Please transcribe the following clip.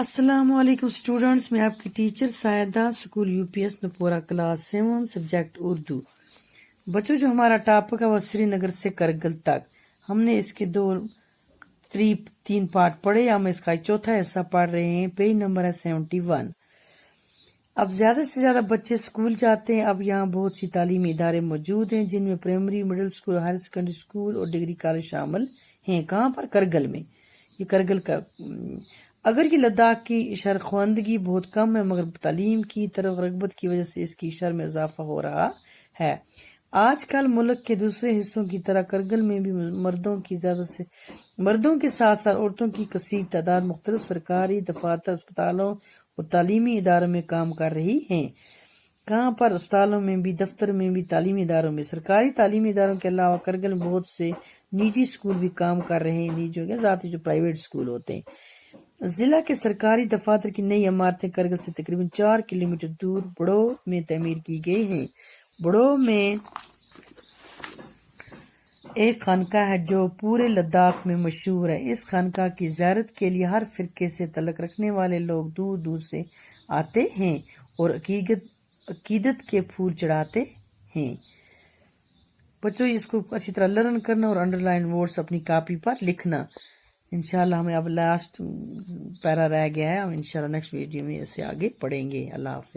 السلام علیکم اسٹوڈنٹس، میں آپ کی ٹیچر سائدہ، اسکول UPS نپورہ، کلاس 7، سبجیکٹ اردو۔ بچوں، جو ہمارا ٹاپک ہے وہ سری نگر سے کرگل تک۔ ہم نے اس کے تین پارٹ پڑھے، ہم اس کا چوتھا حصہ پڑھ رہے ہیں۔ پیج نمبر ہے 71۔ اب زیادہ سے زیادہ بچے اسکول جاتے ہیں۔ اب یہاں بہت سی تعلیمی ادارے موجود ہیں جن میں primary, middle school, higher secondary school اور ڈگری کالج شامل ہیں۔ کہاں پر؟ کرگل میں۔ یہ کرگل کا اگر یہ لداخ کی شہرخواندگی بہت کم ہے، مگر تعلیم کی طرف رغبت کی وجہ سے اس کی شرح میں اضافہ ہو رہا ہے۔ آج کل ملک کے دوسرے حصوں کی طرح کرگل میں بھی مردوں کے ساتھ ساتھ عورتوں کی کثیر تعداد مختلف سرکاری دفاتر، اسپتالوں اور تعلیمی اداروں میں کام کر رہی ہیں۔ کہاں پر؟ اسپتالوں میں بھی، دفتر میں بھی، تعلیمی اداروں میں۔ سرکاری تعلیمی اداروں کے علاوہ کرگل میں بہت سے نجی اسکول بھی کام کر رہے ہیں۔ نجی ذاتی جو پرائیویٹ اسکول ہوتے ہیں۔ ضلع کے سرکاری دفاتر کی نئی عمارتیں کرگل سے تقریباً 4 کلومیٹر دور بڑو میں تعمیر کی گئی ہیں۔ بڑو میں ایک خانقاہ ہے جو پورے لداخ میں مشہور ہے۔ اس خانقاہ کی زیارت کے لیے ہر فرقے سے تعلق رکھنے والے لوگ دور دور سے آتے ہیں اور عقیدت کے پھول چڑھاتے ہیں۔ بچوں، اس کو اچھی طرح لرن کرنا اور انڈر لائن ورڈز اپنی کاپی پر لکھنا۔ انشاءاللہ ہمیں اب لاسٹ پیرا رہ گیا ہے، ہم انشاءاللہ نیکسٹ ویڈیو میں اسے آگے پڑھیں گے۔ اللہ حافظ۔